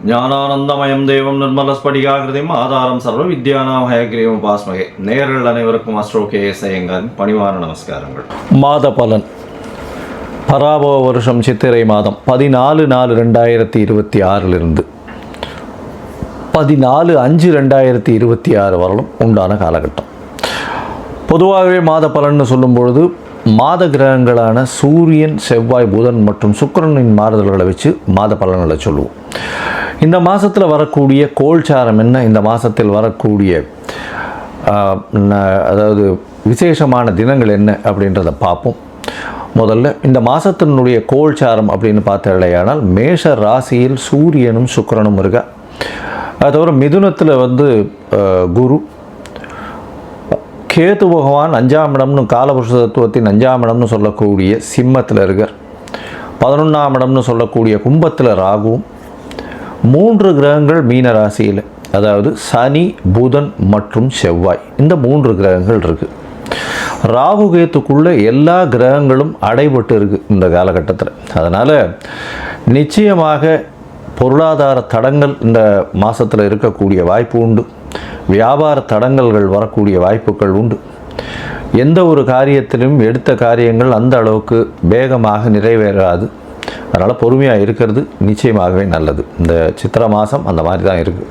ஞானானந்தமயம் தேவம் நிர்மலஸ்படிகாகிருதியும் ஆதாரம் சர்வ வித்யானாம் ஹயக்ரீவம் பாஸ்மகே. நேயர்கள் அனைவருக்கும் அஸ்ட்ரோ KS ஐயங்காரின் பணிவான நமஸ்காரங்கள். மாத பலன் பராபவ வருஷம் சித்திரை மாதம் 14/4/2026 14/5/2026 வரலும் உண்டான காலகட்டம். பொதுவாகவே மாத பலன்னு சொல்லும் பொழுது மாத கிரகங்களான சூரியன், செவ்வாய், புதன் மற்றும் சுக்கிரனின் மாறுதல்களை வச்சு மாத பலன்களை சொல்லுவோம். இந்த மாதத்தில் வரக்கூடிய கோல்சாரம் என்ன, இந்த மாதத்தில் வரக்கூடிய அதாவது விசேஷமான தினங்கள் என்ன அப்படின்றத பார்ப்போம். முதல்ல இந்த மாதத்தினுடைய கோல்சாரம் அப்படின்னு பார்த்தாலேயானால் மேஷ ராசியில் சூரியனும் சுக்கிரனும் இருக்கா. அது தவிர மிதுனத்தில் குரு, கேது பகவான் 5ஆம் இடம்னு காலபுருஷ தத்துவத்தின் 5ஆம் இடம்னு சொல்லக்கூடிய சிம்மத்தில் இருக்கார். 11ஆம் இடம்னு சொல்லக்கூடிய கும்பத்தில் ராகுவும், 3 கிரகங்கள் மீன ராசியில், அதாவது சனி, புதன் மற்றும் செவ்வாய், இந்த 3 கிரகங்கள் இருக்குது. ராகு கேத்துக்குள்ளே எல்லா கிரகங்களும் அடைபட்டு இருக்குது இந்த காலகட்டத்தில். அதனால் நிச்சயமாக பொருளாதார தடங்கள் இந்த மாதத்தில் இருக்கக்கூடிய வாய்ப்பு உண்டு. வியாபார தடங்கல்கள் வரக்கூடிய வாய்ப்புகள் உண்டு. எந்த ஒரு காரியத்திலும் எடுத்த காரியங்கள் அந்த அளவுக்கு வேகமாக நிறைவேறாது. அதனால் பொறுமையாக இருக்கிறது நிச்சயமாகவே நல்லது. இந்த சித்திரை மாதம் அந்த மாதிரி தான் இருக்குது.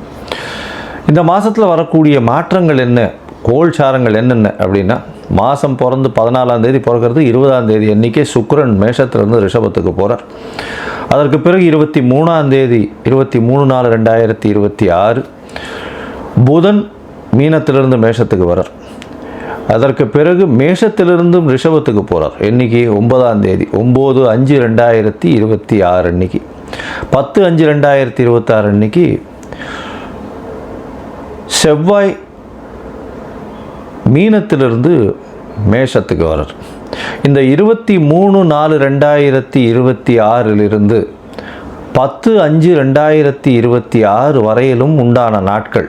இந்த மாதத்தில் வரக்கூடிய மாற்றங்கள் என்ன, கோல்சாரங்கள் என்னென்ன அப்படின்னா, மாதம் பிறந்து 14ஆம் தேதி பிறக்கிறது. 20ஆம் தேதி அன்றைக்கே சுக்கிரன் மேஷத்திலிருந்து ரிஷபத்துக்கு போகிறார். அதற்கு பிறகு 23ஆம் தேதி 23/4/2026 புதன் மீனத்திலிருந்து மேஷத்துக்கு வரார். அதற்கு பிறகு மேஷத்திலிருந்து ரிஷபத்துக்கு போகிறார். இன்னைக்கு 9ஆம் தேதி 9/5/2026 அன்னைக்கு 10/5/2026 அன்னைக்கு செவ்வாய் மீனத்திலிருந்து மேஷத்துக்கு வரார். இந்த 23/4/2026 10/5/2026 வரையிலும் உண்டான நாட்கள்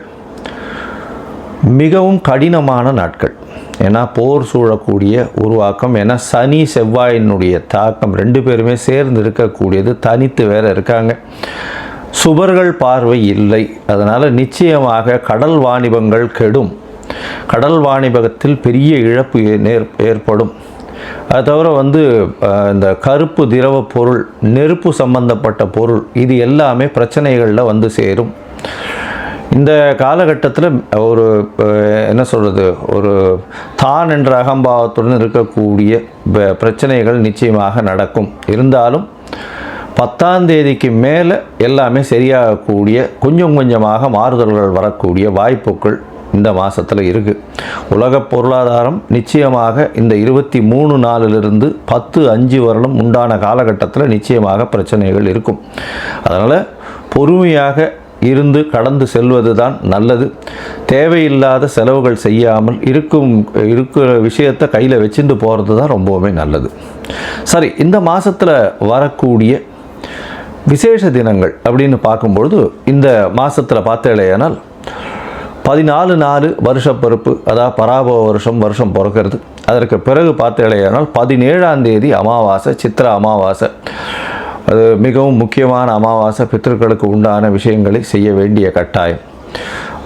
மிகவும் கடினமான நாட்கள். ஏன்னா போர் சூழக்கூடிய உருவாக்கம், ஏன்னா சனி செவ்வாயினுடைய தாக்கம் 2 பேருமே சேர்ந்து இருக்கக்கூடியது, தனித்து வேற இருக்காங்க, சுபர்கள் பார்வை இல்லை. அதனால் நிச்சயமாக கடல் வாணிபங்கள் கெடும். கடல் வாணிபத்தில் பெரிய இழப்பு ஏற்படும். அது தவிர இந்த கருப்பு திரவ பொருள், நெருப்பு சம்பந்தப்பட்ட பொருள், இது எல்லாமே பிரச்சனைகளில் சேரும். இந்த காலகட்டத்தில் ஒரு என்ன சொல்கிறது, ஒரு தான் என்ற அகம்பாவத்துடன் இருக்கக்கூடிய பிரச்சனைகள் நிச்சயமாக நடக்கும். இருந்தாலும் 10ஆம் தேதிக்கு மேலே எல்லாமே சரியாகக்கூடிய, கொஞ்சம் கொஞ்சமாக மாறுதல்கள் வரக்கூடிய வாய்ப்புகள் இந்த மாதத்தில் இருக்குது. உலக பொருளாதாரம் நிச்சயமாக இந்த 23/4 10/5 வரலும் உண்டான காலகட்டத்தில் நிச்சயமாக பிரச்சனைகள் இருக்கும். அதனால் பொறுமையாக இருந்து கடந்து செல்வது தான் நல்லது. தேவையில்லாத செலவுகள் செய்யாமல் இருக்கிற விஷயத்தை கையில் வச்சுட்டு போகிறது தான் ரொம்பவுமே நல்லது. சரி, இந்த மாதத்தில் வரக்கூடிய விசேஷ தினங்கள் அப்படின்னு பார்க்கும்பொழுது, இந்த மாதத்தில் பார்த்தேனால் 14/4 வருஷப்பருப்பு, அதாவது பராபவ வருஷம் பிறக்கிறது. அதற்கு பிறகு பார்த்தேனால் 17ஆம் தேதி அமாவாசை, சித்திரை அமாவாசை. அது மிகவும் முக்கியமான அமாவாசை. பித்திருக்களுக்கு உண்டான விஷயங்களை செய்ய வேண்டிய கட்டாயம்.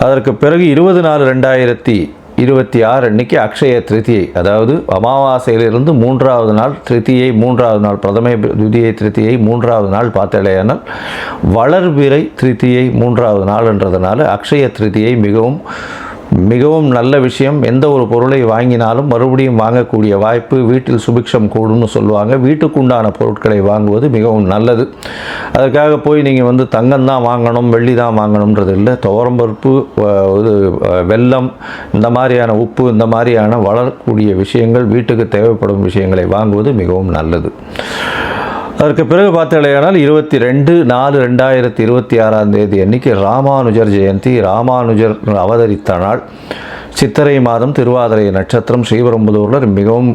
அதற்கு பிறகு 20/4/2026 அன்னைக்கு அக்ஷய திருத்தியை, அதாவது அமாவாசையிலிருந்து 3ஆவது நாள் திருத்தியை, 3ஆவது நாள் பிரதமை துதியை திருத்தியை, 3ஆவது நாள் பார்த்தேனால் வளர்பிறை திருத்தியை 3ஆவது நாள்ன்றதுனால அக்ஷய திருத்தியை மிகவும் நல்ல விஷயம். எந்த ஒரு பொருளை வாங்கினாலும் மறுபடியும் வாங்கக்கூடிய வாய்ப்பு, வீட்டில் சுபிக்ஷம் கூடும்னு சொல்லுவாங்க. வீட்டுக்குண்டான பொருட்களை வாங்குவது மிகவும் நல்லது. அதற்காக போய் நீங்கள் தங்கம் தான் வாங்கணும், வெள்ளி தான் வாங்கணுன்றது இல்லை. துவரம்பருப்பு, வெல்லம், இந்த மாதிரியான உப்பு, இந்த மாதிரியான வளரக்கூடிய விஷயங்கள், வீட்டுக்கு தேவைப்படும் விஷயங்களை வாங்குவது மிகவும் நல்லது. அதற்கு பிறகு பார்த்தேனால் 22/4/2026 தேதி அன்னைக்கு ராமானுஜர் ஜெயந்தி. ராமானுஜர் அவதரித்த நாள். சித்திரை மாதம், திருவாதிரை நட்சத்திரம், ஸ்ரீபெரும்புதூரில் மிகவும்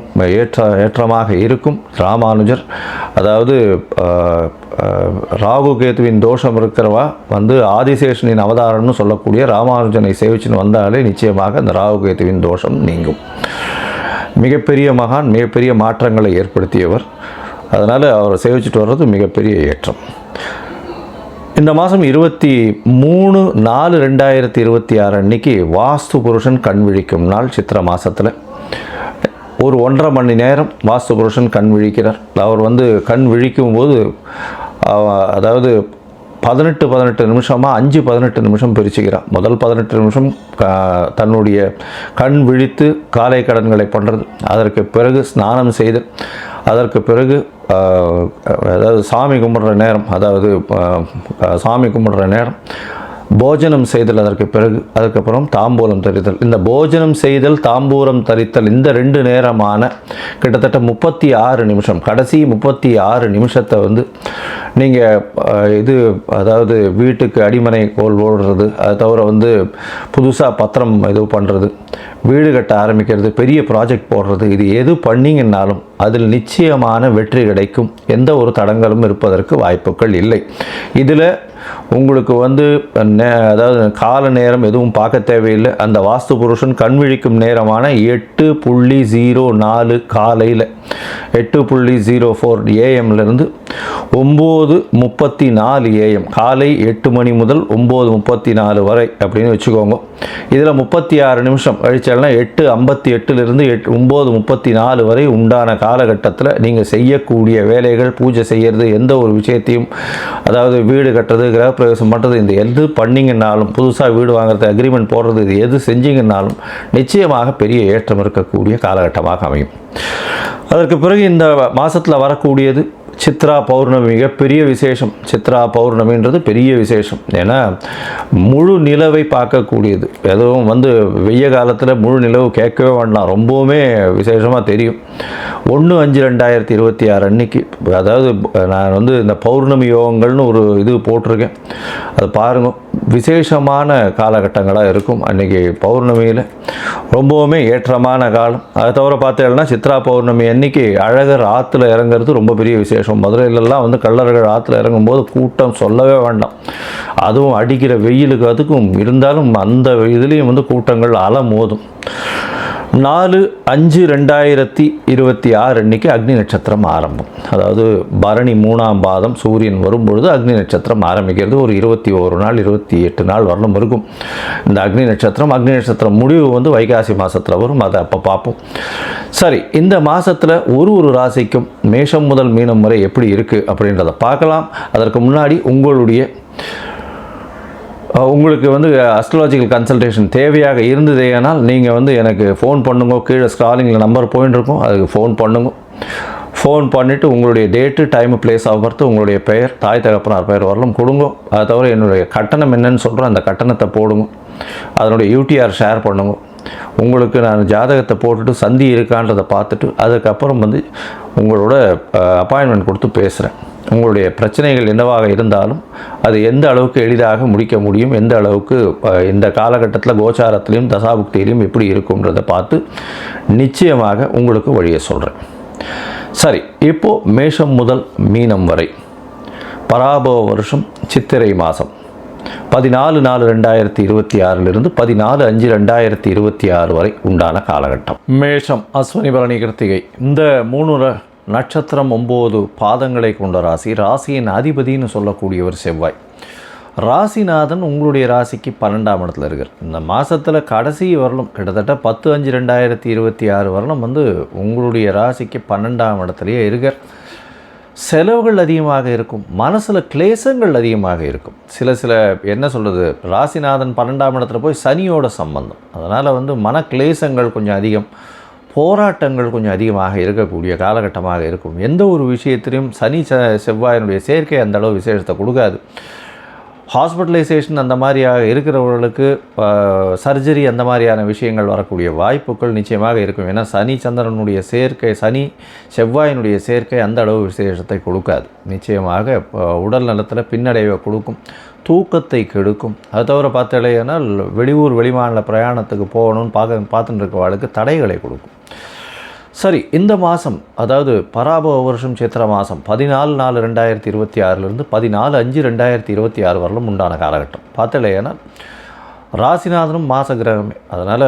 ஏற்றமாக இருக்கும். ராமானுஜர், அதாவது ராகு கேதுவின் தோஷம் இருக்கிறவா ஆதிசேஷனின் அவதாரம்னு சொல்லக்கூடிய ராமானுஜனை சேவிச்சுன்னு வந்தாலே நிச்சயமாக அந்த ராகு கேதுவின் தோஷம் நீங்கும். மிகப்பெரிய மகான், மிகப்பெரிய மாற்றங்களை ஏற்படுத்தியவர். அதனால் அவரை சேவிச்சுட்டு வர்றது மிகப்பெரிய ஏற்றம். இந்த மாதம் 23/4/2026 அன்னைக்கு வாஸ்து புருஷன் கண் விழிக்கும் நாள். சித்திரை மாதத்தில் ஒரு 1.5 மணி நேரம் வாஸ்து புருஷன் கண் விழிக்கிறார். அவர் கண் விழிக்கும் போது அதாவது 18 நிமிஷமாக 5-18 நிமிஷம் பிரிச்சுக்கிறார். முதல் 18 நிமிஷம் தன்னுடைய கண் விழித்து காலை கடன்களை பண்ணுறது, அதற்கு பிறகு ஸ்நானம் செய்து, அதற்கு பிறகு அதாவது சாமி கும்பிட்ற நேரம் போஜனம் செய்தல், அதற்கு பிறகு அதுக்கப்புறம் தாம்பூலம் தரித்தல். இந்த போஜனம் செய்தல், தாம்பூலம் தரித்தல், இந்த 2 நேரமான கிட்டத்தட்ட 36 நிமிஷம், கடைசி 36 நிமிஷத்தை நீங்கள் அதாவது வீட்டுக்கு அடிமனை கோல் ஓடுறது, அதை தவிர புதுசாக பத்திரம் பண்ணுறது, வீடு கட்ட ஆரம்பிக்கிறது, பெரிய ப்ராஜெக்ட் போடுறது, இது எது பண்ணிங்கன்னாலும் அதில் நிச்சயமான வெற்றி கிடைக்கும். எந்த ஒரு தடங்களும் இருப்பதற்கு வாய்ப்புகள் இல்லை. இதில் உங்களுக்கு அதாவது கால நேரம் எதுவும் பார்க்க தேவையில்லை. அந்த வாஸ்து புருஷன் கண் விழிக்கும் நேரமான 8:04 காலையில் 8:04 AM-லேருந்து 9:34 AM, காலை 8 மணி முதல் 9:34 வரை அப்படின்னு வச்சுக்கோங்க. இதில் 36 நிமிஷம் கழிச்சால்னா 8:58லிருந்து 9:34 வரை உண்டான காலகட்டத்தில் நீங்கள் செய்யக்கூடிய வேலைகள், பூஜை செய்கிறது, எந்த ஒரு விஷயத்தையும், அதாவது வீடு கட்டுறது, கிரகப்பிரவேசம் பண்ணுறது, இந்த எது பண்ணிங்கன்னாலும், புதுசாக வீடு வாங்குறது, அக்ரிமெண்ட் போடுறது, இது எது செஞ்சிங்கன்னாலும் நிச்சயமாக பெரிய ஏற்றம் இருக்கக்கூடிய காலகட்டமாக அமையும். அதற்கு பிறகு இந்த மாதத்தில் வரக்கூடியது சித்ரா பௌர்ணமி, மிகப்பெரிய விசேஷம். சித்ரா பௌர்ணமின்றது பெரிய விசேஷம். ஏன்னா முழு நிலவை பார்க்கக்கூடியது. எதுவும் வெய்ய காலத்தில் முழு நிலவு கேட்கவே வேண்டாம், ரொம்பவுமே விசேஷமாக தெரியும். 1/5/2026 அன்னைக்கு, அதாவது நான் இந்த பௌர்ணமி யோகங்கள்னு ஒரு இது போட்டிருக்கேன், அதை பாருங்கள். விசேஷமான காலகட்டங்களாக இருக்கும் அன்றைக்கி பௌர்ணமியில், ரொம்பவுமே ஏற்றமான காலம். அதை தவிர பார்த்தீங்கன்னா சித்ரா பௌர்ணமி அன்னைக்கு அழகர் ஆற்றுல இறங்குறது ரொம்ப பெரிய விசேஷம். மதுரையிலலாம் கள்ளர்கள் ஆற்றுல இறங்கும்போது கூட்டம் சொல்லவே வேண்டாம். அதுவும் அடிக்கிற வெயிலுக்கு அதுக்கும் இருந்தாலும் அந்த இதுலேயும் கூட்டங்கள் அலமோதும். 4/5/2026 அன்னைக்கு அக்னி நட்சத்திரம் ஆரம்பம். அதாவது பரணி 3ஆம் பாதம் சூரியன் வரும்பொழுது அக்னி நட்சத்திரம் ஆரம்பிக்கிறது. ஒரு 21 நாள் 28 நாள் வரலும் இருக்கும் இந்த அக்னி நட்சத்திரம் முடிவு வைகாசி மாதத்தில் வரும். அதை அப்போ பார்ப்போம். சரி, இந்த மாதத்தில் ஒரு ராசிக்கும் மேஷம் முதல் மீனம் வரை எப்படி இருக்குது அப்படின்றத பார்க்கலாம். அதற்கு முன்னாடி உங்களுக்கு அஸ்ட்ராலஜிக்கல் கன்சல்டேஷன் தேவையாக இருந்ததேனால் நீங்கள் எனக்கு ஃபோன் பண்ணுங்க. கீழே ஸ்க்ராலிங்கில் நம்பர் போயின்னு இருக்கும், அதுக்கு ஃபோன் பண்ணுங்க. ஃபோன் பண்ணிவிட்டு உங்களுடைய date, time, place of birth, உங்களுடைய பெயர், தாய் தகப்பனார் பெயர் வரலும் கொடுங்க. அதை தவிர என்னுடைய கட்டணம் என்னன்னு சொல்கிறேன், அந்த கட்டணத்தை போடுங்க. அதனுடைய UTR ஷேர் பண்ணுங்க. உங்களுக்கு நான் ஜாதகத்தை போட்டுட்டு சந்தி இருக்கான்றதை பார்த்துட்டு அதுக்கப்புறம் உங்களோட அப்பாயின்மெண்ட் கொடுத்து பேசுகிறேன். உங்களுடைய பிரச்சனைகள் என்னவாக இருந்தாலும் அது எந்த அளவுக்கு எளிதாக முடிக்க முடியும், எந்த அளவுக்கு இந்த காலகட்டத்தில் கோச்சாரத்திலையும் தசாபுக்தியிலையும் எப்படி இருக்கும்ன்றதை பார்த்து நிச்சயமாக உங்களுக்கு வழியை சொல்கிறேன். சரி, இப்போது மேஷம் முதல் மீனம் வரை பராபவ வருஷம் சித்திரை மாதம் 14/4/2026 14/5/2026 வரை உண்டான காலகட்டம். மேஷம் அஸ்வினி பரணி கிருத்திகை, இந்த 3 நட்சத்திரம் 9 பாதங்களை கொண்ட ராசி. ராசியின் அதிபதினு சொல்லக்கூடியவர் செவ்வாய். ராசிநாதன் உங்களுடைய ராசிக்கு 12ஆம் இடத்துல இருக்கார். இந்த மாதத்தில் கடைசி வரலும் கிட்டத்தட்ட 10/5/2026 வரலும் உங்களுடைய ராசிக்கு 12ஆம் இடத்துலையே இருக்கார். செலவுகள் அதிகமாக இருக்கும், மனசில் கிளேசங்கள் அதிகமாக இருக்கும். சில என்ன சொல்கிறது, ராசிநாதன் 12ஆம் இடத்துல போய் சனியோட சம்பந்தம், அதனால் மன கிளேசங்கள் கொஞ்சம் அதிகம், போராட்டங்கள் கொஞ்சம் அதிகமாக இருக்கக்கூடிய காலகட்டமாக இருக்கும். எந்த ஒரு விஷயத்திலையும் சனி செவ்வாயினுடைய சேர்க்கை அந்த அளவு விசேஷத்தை கொடுக்காது. ஹாஸ்பிட்டலைசேஷன் அந்த மாதிரியாக இருக்கிறவர்களுக்கு சர்ஜரி அந்த மாதிரியான விஷயங்கள் வரக்கூடிய வாய்ப்புகள் நிச்சயமாக இருக்கும். ஏன்னா சனி சந்திரனுடைய சேர்க்கை, சனி செவ்வாயினுடைய சேர்க்கை அந்த அளவு விசேஷத்தை கொடுக்காது. நிச்சயமாக உடல் நலத்தில் பின்னடைவை கொடுக்கும், தூக்கத்தை கெடுக்கும். அது தவிர பார்த்தாலேனால் வெளியூர் வெளிமாநில பிரயாணத்துக்கு போகணும்னு பார்த்துட்டு இருக்கவாளுக்கு தடைகளை கொடுக்கும். சரி, இந்த மாதம் அதாவது பராபவ வருஷம் சித்திர மாதம் 14/4/2026 14/5/2026 வரலும் உண்டான காலகட்டம். பார்த்தாலேனால் ராசிநாதனும் மாச கிரகமே. அதனால்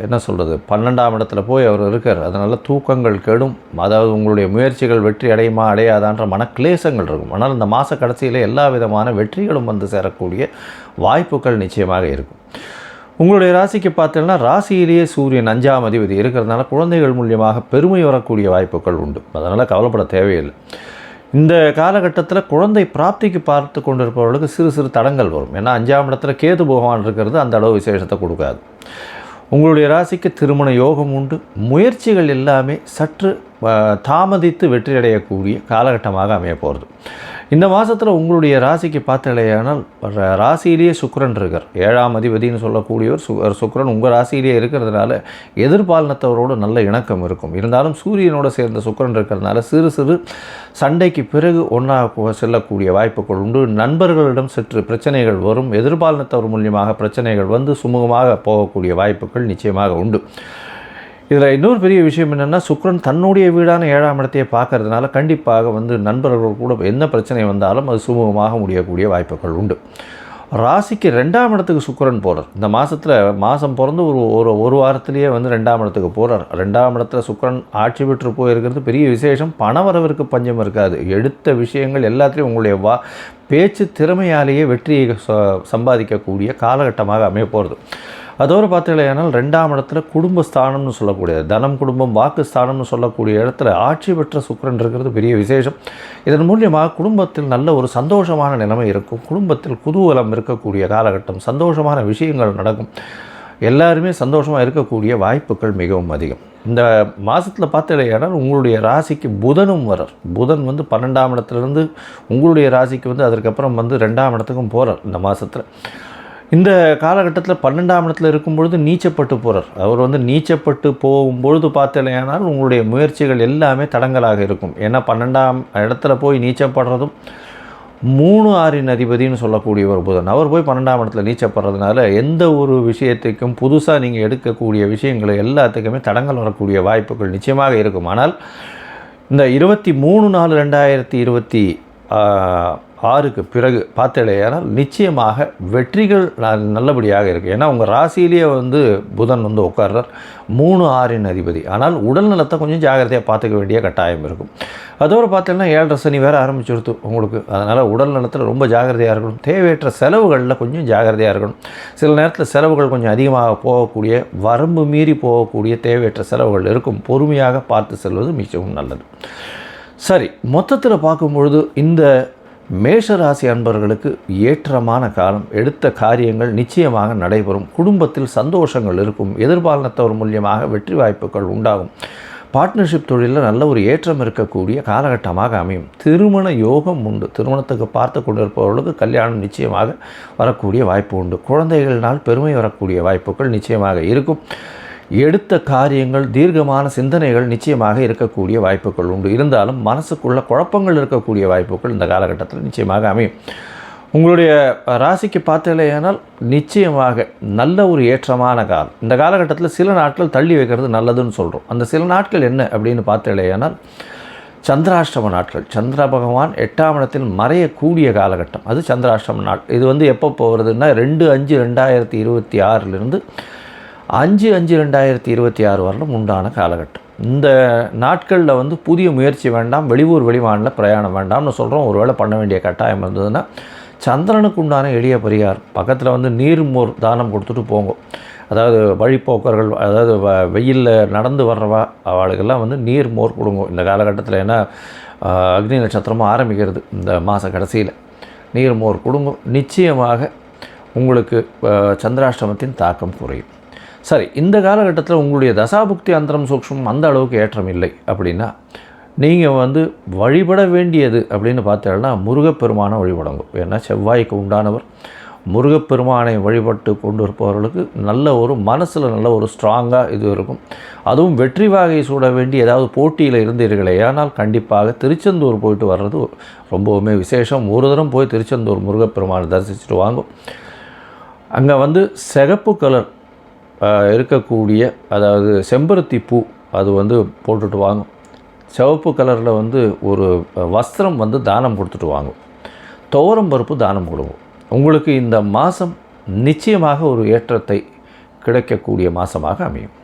என்ன சொல்கிறது, 12ஆம் இடத்துல போய் அவர் இருக்கார். அதனால் தூக்கங்கள் கெடும். அதாவது உங்களுடைய முயற்சிகள் வெற்றி அடையுமா அடையாதான்ற மனக்லேசங்கள் இருக்கும். ஆனால் இந்த மாத கடைசியில் எல்லா விதமான வெற்றிகளும் வந்து சேரக்கூடிய வாய்ப்புகள் நிச்சயமாக இருக்கும். உங்களுடைய ராசிக்கு பார்த்தீங்கன்னா ராசியிலேயே சூரியன் 5ஆம் அதிபதி இருக்கிறதுனால குழந்தைகள் மூலியமாக பெருமை வரக்கூடிய வாய்ப்புகள் உண்டு. அதனால் கவலைப்பட தேவையில்லை. இந்த காலகட்டத்தில் குழந்தை பிராப்திக்கு பார்த்து கொண்டிருப்பவர்களுக்கு சிறு சிறு தடங்கள் வரும். ஏன்னா 5ஆம் இடத்துல கேது பகவான் இருக்கிறது அந்த அளவு விசேஷத்தை கொடுக்காது. உங்களுடைய ராசிக்கு திருமண யோகம் உண்டு. முயற்சிகள் எல்லாமே சற்று தாமதித்து வெற்றியடையக்கூடிய காலகட்டமாக அமைய போகிறது. இந்த மாதத்தில் உங்களுடைய ராசிக்கு பார்த்தலையானால் ராசியிலேயே சுக்கிரன் இருக்கார். 7ஆம் அதிபதினு சொல்லக்கூடியவர் சுக்கிரன் உங்கள் ராசியிலேயே இருக்கிறதுனால எதிர்பாலினத்தவரோடு நல்ல இணக்கம் இருக்கும். இருந்தாலும் சூரியனோடு சேர்ந்த சுக்கிரன் இருக்கிறதுனால சிறு சிறு சண்டைக்கு பிறகு ஒன்றாக செல்லக்கூடிய வாய்ப்புகள் உண்டு. நண்பர்களிடம் சற்று பிரச்சனைகள் வரும். எதிர்பாலினத்தவர் மூலியமாக பிரச்சனைகள் வந்து சுமூகமாக போகக்கூடிய வாய்ப்புகள் நிச்சயமாக உண்டு. இதில் இன்னொரு பெரிய விஷயம் என்னென்னா, சுக்கிரன் தன்னுடைய வீடான 7ஆம் இடத்தையே பார்க்கறதுனால கண்டிப்பாக வந்து நண்பர்கள் கூட என்ன பிரச்சனை வந்தாலும் அது சுமூகமாக முடியக்கூடிய வாய்ப்புகள் உண்டு. ராசிக்கு 2ஆம் இடத்துக்கு சுக்கிரன் போகிறார். இந்த மாதம் பிறந்து ஒரு வாரத்திலேயே வந்து 2ஆம் இடத்துக்கு போகிறார். 2ஆம் இடத்துல சுக்கிரன் ஆட்சி பெற்று போயிருக்கிறது பெரிய விசேஷம். பணவரவிற்கு பஞ்சம் இருக்காது. எடுத்த விஷயங்கள் எல்லாத்துலேயும் உங்களுடைய பேச்சு திறமையாலேயே வெற்றியை சம்பாதிக்கக்கூடிய காலகட்டமாக அமைய போகிறது. அதோடு பார்த்தீங்கன்னா 2ஆம் இடத்துல குடும்பஸ்தானம்னு சொல்லக்கூடிய தனம் குடும்பம் வாக்குஸ்தானம்னு சொல்லக்கூடிய இடத்துல ஆட்சி பெற்ற சுக்கிரன் இருக்கிறது பெரிய விசேஷம். இதன் மூலியமாக குடும்பத்தில் நல்ல ஒரு சந்தோஷமான நிலைமை இருக்கும். குடும்பத்தில் குதூகலம் இருக்கக்கூடிய காலகட்டம். சந்தோஷமான விஷயங்கள் நடக்கும். எல்லாருமே சந்தோஷமாக இருக்கக்கூடிய வாய்ப்புகள் மிகவும் அதிகம். இந்த மாதத்தில் பார்த்தீங்கன்னா உங்களுடைய ராசிக்கு புதனும் வரார். புதன் வந்து 12ஆம் இடத்துலேருந்து உங்களுடைய ராசிக்கு வந்து அதற்கப்புறம் வந்து 2ஆம் இடத்துக்கும் போகிறார். இந்த மாதத்தில் இந்த காலகட்டத்தில் 12ஆம் இடத்துல இருக்கும்பொழுது நீச்சப்பட்டு போகிறார். அவர் வந்து நீச்சப்பட்டு போகும்பொழுது பார்த்தலையானால் உங்களுடைய முயற்சிகள் எல்லாமே தடங்கலாக இருக்கும். ஏன்னா 12ஆம் இடத்துல போய் நீச்சப்படுறதும் 3-6 அதிபதினு சொல்லக்கூடிய ஒரு புதன் அவர் போய் 12ஆம் இடத்துல நீச்சப்படுறதுனால எந்த ஒரு விஷயத்துக்கும் புதுசாக நீங்கள் எடுக்கக்கூடிய விஷயங்களை எல்லாத்துக்குமே தடங்கள் வரக்கூடிய வாய்ப்புகள் நிச்சயமாக இருக்கும். ஆனால் இந்த 23/4/2026க்கு பிறகு பார்த்தலையானால் நிச்சயமாக வெற்றிகள் நல்லபடியாக இருக்குது. ஏன்னா உங்கள் ராசியிலேயே வந்து புதன் வந்து உட்கார்றார். 3-6 அதிபதி. ஆனால் உடல் நலத்தை கொஞ்சம் ஜாகிரதையாக பார்த்துக்க வேண்டிய கட்டாயம் இருக்கும். அதோடு பார்த்தீங்கன்னா 7.5 சனி வேறு ஆரம்பிச்சுடுத்து உங்களுக்கு. அதனால் உடல் நலத்தில் ரொம்ப ஜாகிரதையாக இருக்கணும். தேவையற்ற செலவுகளில் கொஞ்சம் ஜாகிரதையாக இருக்கணும். சில நேரத்தில் செலவுகள் கொஞ்சம் அதிகமாக போகக்கூடிய வரம்பு மீறி போகக்கூடிய தேவையற்ற செலவுகள் இருக்கும். பொறுமையாக பார்த்து செல்வது மிகவும் நல்லது. சரி, மொத்தத்தில் பார்க்கும்பொழுது இந்த மேஷராசி அன்பர்களுக்கு ஏற்றமான காலம். எடுத்த காரியங்கள் நிச்சயமாக நடைபெறும். குடும்பத்தில் சந்தோஷங்கள் இருக்கும். எதிர்பாலினத்தவர் மூலியமாக வெற்றி வாய்ப்புகள் உண்டாகும். பார்ட்னர்ஷிப் தொழிலில் நல்ல ஒரு ஏற்றம் இருக்கக்கூடிய காலகட்டமாக அமையும். திருமண யோகம் உண்டு. திருமணத்துக்கு பார்த்து கொண்டிருப்பவர்களுக்கு கல்யாணம் நிச்சயமாக வரக்கூடிய வாய்ப்பு உண்டு. குழந்தைகள்னால் பெருமை வரக்கூடிய வாய்ப்புகள் நிச்சயமாக இருக்கும். எடுத்த காரியங்கள் தீர்க்கமான சிந்தனைகள் நிச்சயமாக இருக்கக்கூடிய வாய்ப்புகள் உண்டு. இருந்தாலும் மனசுக்குள்ள குழப்பங்கள் இருக்கக்கூடிய வாய்ப்புகள் இந்த காலகட்டத்தில் நிச்சயமாக அமையும். உங்களுடைய ராசிக்கு பார்த்தலையானால் நிச்சயமாக நல்ல ஒரு ஏற்றமான காலம். இந்த காலகட்டத்தில் சில நாட்கள் தள்ளி வைக்கிறது நல்லதுன்னு சொல்கிறோம். அந்த சில நாட்கள் என்ன அப்படின்னு பார்த்தலையானால் சந்திராஷ்டம நாட்கள். சந்திர பகவான் 8ஆம் இடத்தில் மறையக்கூடிய காலகட்டம். அது சந்திராஷ்டம நாள். இது வந்து எப்போ போகிறதுன்னா 2/5/2026 5/5/2026 வரலும் உண்டான காலகட்டம். இந்த நாட்களில் வந்து புதிய முயற்சி வேண்டாம். வெளியூர் வெளிமாநில பிரயாணம் வேண்டாம்னு சொல்கிறோம். ஒருவேளை பண்ண வேண்டிய கட்டாயம் இருந்ததுன்னா சந்திரனுக்கு உண்டான எளிய பரிகாரம். பக்கத்தில் வந்து நீர்மோர் தானம் கொடுத்துட்டு போங்க. அதாவது வழிப்போக்கர்கள், அதாவது வெயிலில் நடந்து வர்றவா அவளுக்கெல்லாம் வந்து நீர்மோர் கொடுங்க இந்த காலகட்டத்தில். ஏன்னா அக்னி நட்சத்திரமும் ஆரம்பிக்கிறது இந்த மாத கடைசியில். நீர்மோர் கொடுங்க. நிச்சயமாக உங்களுக்கு சந்திராஷ்டமத்தின் தாக்கம் குறையும். சரி, இந்த காலகட்டத்தில் உங்களுடைய தசாபுக்தி அந்தரம் சூக்ஷ்மம் அந்த அளவுக்கு ஏற்றம் இல்லை அப்படின்னா நீங்கள் வந்து வழிபட வேண்டியது அப்படின்னு பார்த்தீங்கன்னா முருகப்பெருமானை வழிபடுங்க. ஏன்னா செவ்வாய்க்கு உண்டானவர். முருகப்பெருமானை வழிபட்டு கொண்டு இருப்பவர்களுக்கு நல்ல ஒரு மனசில் நல்ல ஒரு ஸ்ட்ராங்காக இது இருக்கும். அதுவும் வெற்றி வாகை சூட வேண்டி ஏதாவது போட்டியில் இருந்தீர்களே ஆனால் கண்டிப்பாக திருச்செந்தூர் போயிட்டு வர்றது ரொம்பவுமே விசேஷம். ஒரு தரம் போய் திருச்செந்தூர் முருகப்பெருமானை தரிசிச்சுட்டு வாங்கும். அங்கே வந்து சிகப்பு கலர் இருக்கக்கூடிய, அதாவது செம்பருத்தி பூ அது வந்து போட்டுட்டு வாங்கும். சிவப்பு கலரில் வந்து ஒரு வஸ்திரம் வந்து தானம் கொடுத்துட்டு வாங்கும். துவரம் பருப்பு தானம் கொடுங்க. உங்களுக்கு இந்த மாதம் நிச்சயமாக ஒரு ஏற்றத்தை கிடைக்கக்கூடிய மாதமாக அமையும்.